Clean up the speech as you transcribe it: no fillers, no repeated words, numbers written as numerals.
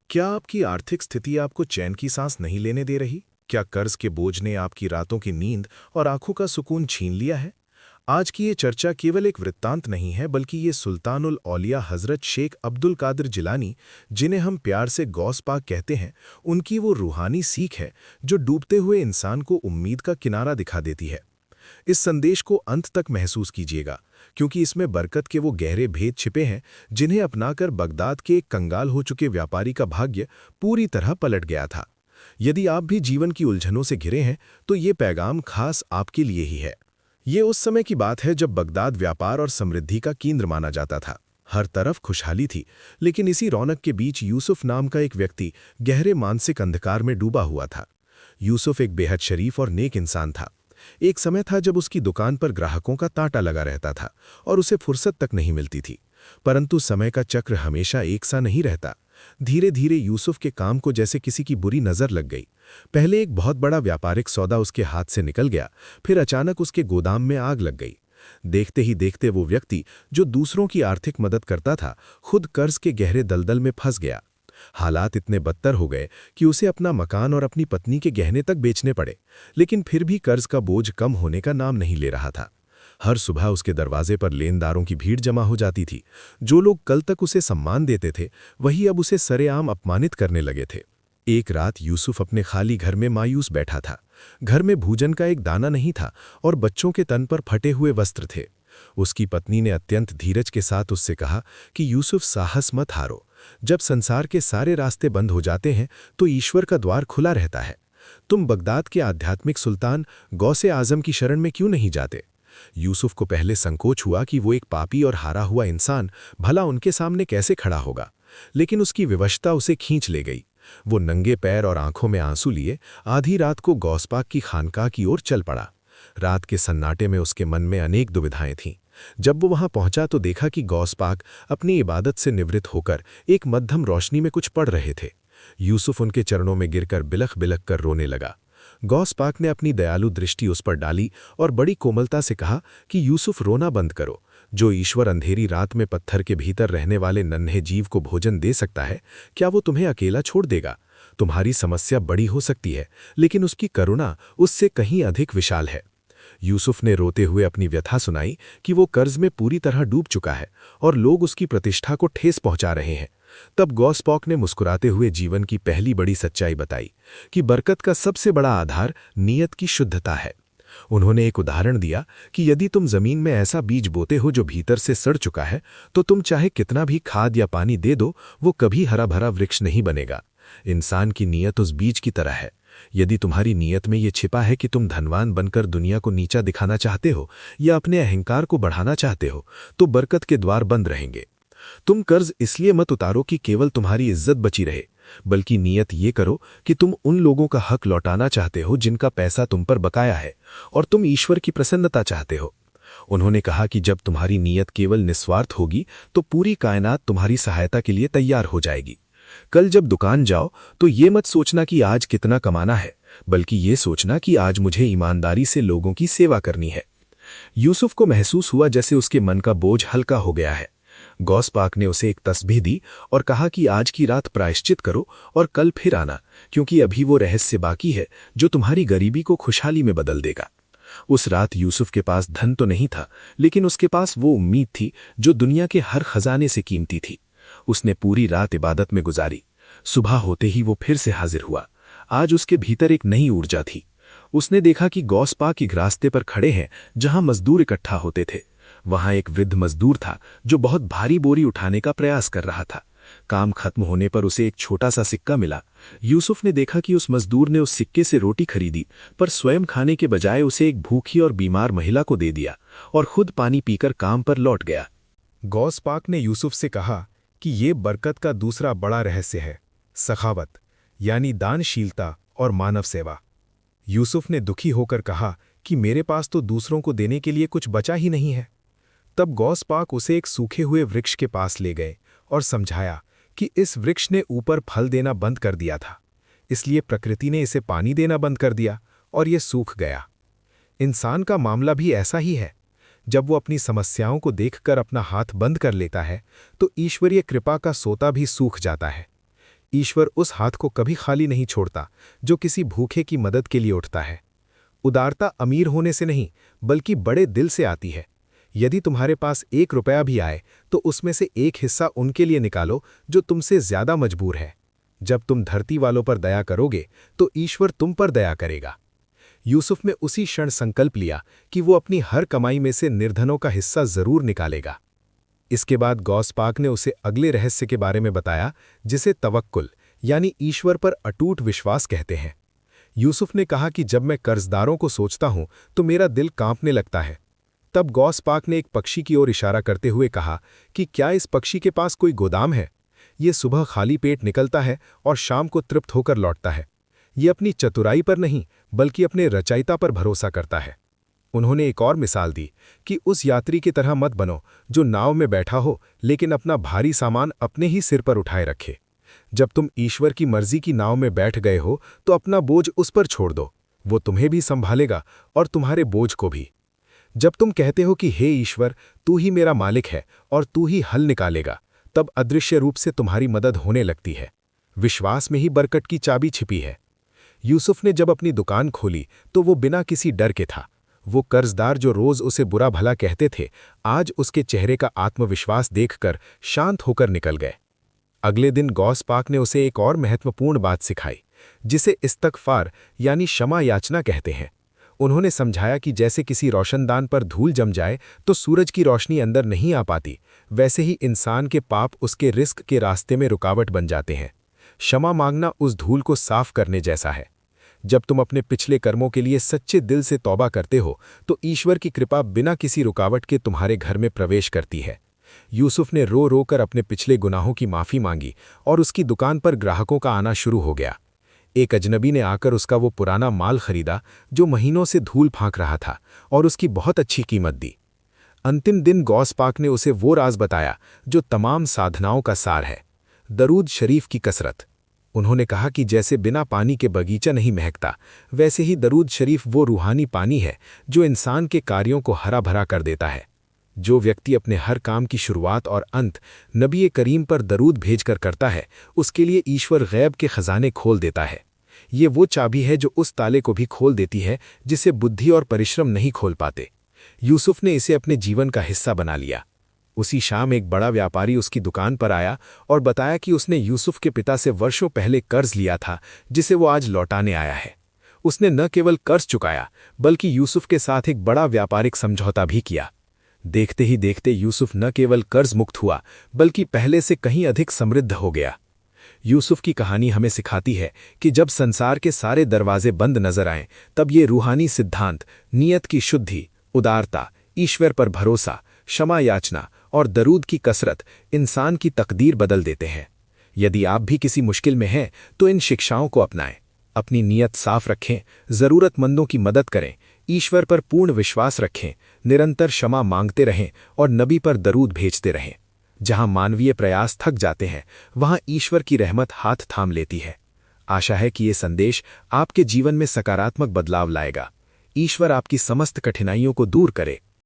क्या आपकी आर्थिक स्थिति आपको चैन की सांस नहीं लेने दे रही? क्या कर्ज के बोझ ने आपकी रातों की नींद और आंखों का सुकून छीन लिया है? आज की ये चर्चा केवल एक वृत्तांत नहीं है, बल्कि ये सुल्तानुल औलिया हजरत शेख अब्दुल कादिर जिलानी, जिन्हें हम प्यार से गौस पाक कहते हैं, उनकी वो रूहानी सीख है जो डूबते हुए इंसान को उम्मीद का किनारा दिखा देती है। इस संदेश को अंत तक महसूस कीजिएगा, क्योंकि इसमें बरकत के वो गहरे भेद छिपे हैं जिन्हें अपनाकर बगदाद के एक कंगाल हो चुके व्यापारी का भाग्य पूरी तरह पलट गया था। यदि आप भी जीवन की उलझनों से घिरे हैं, तो ये पैगाम खास आपके लिए ही है। ये उस समय की बात है जब बगदाद व्यापार और समृद्धि का केंद्र माना जाता था। हर तरफ खुशहाली थी, लेकिन इसी रौनक के बीच यूसुफ नाम का एक व्यक्ति गहरे मानसिक अंधकार में डूबा हुआ था। यूसुफ एक बेहद शरीफ और नेक इंसान था। एक समय था जब उसकी दुकान पर ग्राहकों का तांता लगा रहता था और उसे फुर्सत तक नहीं मिलती थी। परंतु समय का चक्र हमेशा एक सा नहीं रहता। धीरे धीरे यूसुफ के काम को जैसे किसी की बुरी नजर लग गई। पहले एक बहुत बड़ा व्यापारिक सौदा उसके हाथ से निकल गया, फिर अचानक उसके गोदाम में आग लग गई। देखते ही देखते वो व्यक्ति जो दूसरों की आर्थिक मदद करता था, खुद कर्ज के गहरे दलदल में फंस गया। हालात इतने बदतर हो गए कि उसे अपना मकान और अपनी पत्नी के गहने तक बेचने पड़े, लेकिन फिर भी कर्ज का बोझ कम होने का नाम नहीं ले रहा था। हर सुबह उसके दरवाजे पर लेनदारों की भीड़ जमा हो जाती थी। जो लोग कल तक उसे सम्मान देते थे, वही अब उसे सरेआम अपमानित करने लगे थे। एक रात यूसुफ अपने खाली घर में मायूस बैठा था। घर में भोजन का एक दाना नहीं था और बच्चों के तन पर फटे हुए वस्त्र थे। उसकी पत्नी ने अत्यंत धीरज के साथ उससे कहा कि यूसुफ, साहस मत हारो। जब संसार के सारे रास्ते बंद हो जाते हैं तो ईश्वर का द्वार खुला रहता है। तुम बगदाद के आध्यात्मिक सुल्तान गौसे आजम की शरण में क्यों नहीं जाते? यूसुफ को पहले संकोच हुआ कि वो एक पापी और हारा हुआ इंसान भला उनके सामने कैसे खड़ा होगा, लेकिन उसकी विवशता उसे खींच ले गई। वो नंगे पैर और आंखों में आंसू लिए आधी रात को गौसपाक की खानकाह की ओर चल पड़ा। रात के सन्नाटे में उसके मन में अनेक दुविधाएं थीं। जब वो वहां पहुंचा तो देखा कि गौसपाक अपनी इबादत से निवृत्त होकर एक मध्यम रोशनी में कुछ पढ़ रहे थे। यूसुफ उनके चरणों में गिरकर बिलख बिलख कर रोने लगा। गौसपाक ने अपनी दयालु दृष्टि उस पर डाली और बड़ी कोमलता से कहा कि यूसुफ, रोना बंद करो। जो ईश्वर अंधेरी रात में पत्थर के भीतर रहने वाले नन्हे जीव को भोजन दे सकता है, क्या वो तुम्हें अकेला छोड़ देगा? तुम्हारी समस्या बड़ी हो सकती है, लेकिन उसकी करुणा उससे कहीं अधिक विशाल है। यूसुफ ने रोते हुए अपनी व्यथा सुनाई कि वो कर्ज में पूरी तरह डूब चुका है और लोग उसकी प्रतिष्ठा को ठेस पहुंचा रहे हैं। तब गौसपाक ने मुस्कुराते हुए जीवन की पहली बड़ी सच्चाई बताई कि बरकत का सबसे बड़ा आधार नियत की शुद्धता है। उन्होंने एक उदाहरण दिया कि यदि तुम जमीन में ऐसा बीज बोते हो जो भीतर से सड़ चुका है, तो तुम चाहे कितना भी खाद या पानी दे दो, वो कभी हरा भरा वृक्ष नहीं बनेगा। इंसान की नीयत उस बीज की तरह है। यदि तुम्हारी नीयत में ये छिपा है कि तुम धनवान बनकर दुनिया को नीचा दिखाना चाहते हो या अपने अहंकार को बढ़ाना चाहते हो, तो बरकत के द्वार बंद रहेंगे। तुम कर्ज इसलिए मत उतारो कि केवल तुम्हारी इज्जत बची रहे, बल्कि नियत ये करो कि तुम उन लोगों का हक लौटाना चाहते हो जिनका पैसा तुम पर बकाया है, और तुम ईश्वर की प्रसन्नता चाहते हो। उन्होंने कहा कि जब तुम्हारी नीयत केवल निस्वार्थ होगी तो पूरी कायनात तुम्हारी सहायता के लिए तैयार हो जाएगी। कल जब दुकान जाओ तो ये मत सोचना कि आज कितना कमाना है, बल्कि ये सोचना कि आज मुझे ईमानदारी से लोगों की सेवा करनी है। यूसुफ को महसूस हुआ जैसे उसके मन का बोझ हल्का हो गया है। गौसपाक ने उसे एक तस्बीह दी और कहा कि आज की रात प्रायश्चित करो और कल फिर आना, क्योंकि अभी वो रहस्य बाकी है जो तुम्हारी गरीबी को खुशहाली में बदल देगा। उस रात यूसुफ के पास धन तो नहीं था, लेकिन उसके पास वो उम्मीद थी जो दुनिया के हर खजाने से कीमती थी। उसने पूरी रात इबादत में गुजारी। सुबह होते ही वो फिर से हाजिर हुआ। आज उसके भीतर एक नई ऊर्जा थी। उसने देखा कि गौसपाक एक रास्ते पर खड़े हैं जहां मजदूर इकट्ठा होते थे। वहां एक वृद्ध मजदूर था जो बहुत भारी बोरी उठाने का प्रयास कर रहा था। काम खत्म होने पर उसे एक छोटा सा सिक्का मिला। यूसुफ ने देखा कि उस मजदूर ने उस सिक्के से रोटी खरीदी, पर स्वयं खाने के बजाय उसे एक भूखी और बीमार महिला को दे दिया और खुद पानी पीकर काम पर लौट गया। गौसपाक ने यूसुफ से कहा कि ये बरकत का दूसरा बड़ा रहस्य है, सखावत यानी दानशीलता और मानव सेवा। यूसुफ ने दुखी होकर कहा कि मेरे पास तो दूसरों को देने के लिए कुछ बचा ही नहीं है। तब गौसपाक उसे एक सूखे हुए वृक्ष के पास ले गए और समझाया कि इस वृक्ष ने ऊपर फल देना बंद कर दिया था, इसलिए प्रकृति ने इसे पानी देना बंद कर दिया और ये सूख गया। इंसान का मामला भी ऐसा ही है। जब वो अपनी समस्याओं को देखकर अपना हाथ बंद कर लेता है तो ईश्वरीय कृपा का सोता भी सूख जाता है। ईश्वर उस हाथ को कभी खाली नहीं छोड़ता जो किसी भूखे की मदद के लिए उठता है। उदारता अमीर होने से नहीं, बल्कि बड़े दिल से आती है। यदि तुम्हारे पास 1 रुपया भी आए तो उसमें से एक हिस्सा उनके लिए निकालो जो तुमसे ज्यादा मजबूर है। जब तुम धरती वालों पर दया करोगे तो ईश्वर तुम पर दया करेगा। यूसुफ ने उसी क्षण संकल्प लिया कि वो अपनी हर कमाई में से निर्धनों का हिस्सा जरूर निकालेगा। इसके बाद गौस पाक ने उसे अगले रहस्य के बारे में बताया, जिसे तवक्कुल यानी ईश्वर पर अटूट विश्वास कहते हैं। यूसुफ ने कहा कि जब मैं कर्जदारों को सोचता हूं तो मेरा दिल कांपने लगता है। तब गौस पाक ने एक पक्षी की ओर इशारा करते हुए कहा कि क्या इस पक्षी के पास कोई गोदाम है? ये सुबह खाली पेट निकलता है और शाम को तृप्त होकर लौटता है। ये अपनी चतुराई पर नहीं, बल्कि अपने रचयिता पर भरोसा करता है। उन्होंने एक और मिसाल दी कि उस यात्री की तरह मत बनो जो नाव में बैठा हो लेकिन अपना भारी सामान अपने ही सिर पर उठाए रखे। जब तुम ईश्वर की मर्जी की नाव में बैठ गए हो तो अपना बोझ उस पर छोड़ दो, वो तुम्हें भी संभालेगा और तुम्हारे बोझ को भी। जब तुम कहते हो कि हे ईश्वर, तू ही मेरा मालिक है और तू ही हल निकालेगा, तब अदृश्य रूप से तुम्हारी मदद होने लगती है। विश्वास में ही बरकत की चाबी छिपी है। यूसुफ ने जब अपनी दुकान खोली तो वो बिना किसी डर के था। वो कर्जदार जो रोज उसे बुरा भला कहते थे, आज उसके चेहरे का आत्मविश्वास देखकर शांत होकर निकल गए। अगले दिन गौस पाक ने उसे एक और महत्वपूर्ण बात सिखाई, जिसे इस्तगफार यानी क्षमा याचना कहते हैं। उन्होंने समझाया कि जैसे किसी रोशनदान पर धूल जम जाए तो सूरज की रोशनी अंदर नहीं आ पाती, वैसे ही इंसान के पाप उसके रिस्क के रास्ते में रुकावट बन जाते हैं। क्षमा मांगना उस धूल को साफ करने जैसा है। जब तुम अपने पिछले कर्मों के लिए सच्चे दिल से तौबा करते हो तो ईश्वर की कृपा बिना किसी रुकावट के तुम्हारे घर में प्रवेश करती है। यूसुफ ने रो रो कर अपने पिछले गुनाहों की माफी मांगी और उसकी दुकान पर ग्राहकों का आना शुरू हो गया। एक अजनबी ने आकर उसका वो पुराना माल खरीदा जो महीनों से धूल फांक रहा था और उसकी बहुत अच्छी कीमत दी। अंतिम दिन गौस पाक ने उसे वो राज बताया जो तमाम साधनाओं का सार है, दरूद शरीफ की कसरत। उन्होंने कहा कि जैसे बिना पानी के बगीचा नहीं महकता, वैसे ही दरूद शरीफ वो रूहानी पानी है जो इंसान के कार्यों को हरा भरा कर देता है। जो व्यक्ति अपने हर काम की शुरुआत और अंत नबी करीम पर दरूद भेजकर करता है, उसके लिए ईश्वर गैब के खजाने खोल देता है। ये वो चाबी है जो उस ताले को भी खोल देती है जिसे बुद्धि और परिश्रम नहीं खोल पाते। यूसुफ ने इसे अपने जीवन का हिस्सा बना लिया। उसी शाम एक बड़ा व्यापारी उसकी दुकान पर आया और बताया कि उसने यूसुफ के पिता से वर्षों पहले कर्ज लिया था, जिसे वो आज लौटाने आया है। उसने न केवल कर्ज चुकाया, बल्कि यूसुफ के साथ एक बड़ा व्यापारिक समझौता भी किया। देखते ही देखते यूसुफ न केवल कर्ज मुक्त हुआ, बल्कि पहले से कहीं अधिक समृद्ध हो गया। यूसुफ की कहानी हमें सिखाती है कि जब संसार के सारे दरवाजे बंद नजर आएं, तब ये रूहानी सिद्धांत, नियत की शुद्धि, उदारता, ईश्वर पर भरोसा, क्षमा याचना और दरूद की कसरत इंसान की तकदीर बदल देते हैं। यदि आप भी किसी मुश्किल में हैं तो इन शिक्षाओं को अपनाएं, अपनी नीयत साफ रखें, जरूरतमंदों की मदद करें, ईश्वर पर पूर्ण विश्वास रखें, निरंतर क्षमा मांगते रहें और नबी पर दरूद भेजते रहें। जहां मानवीय प्रयास थक जाते हैं, वहां ईश्वर की रहमत हाथ थाम लेती है। आशा है कि ये संदेश आपके जीवन में सकारात्मक बदलाव लाएगा। ईश्वर आपकी समस्त कठिनाइयों को दूर करे।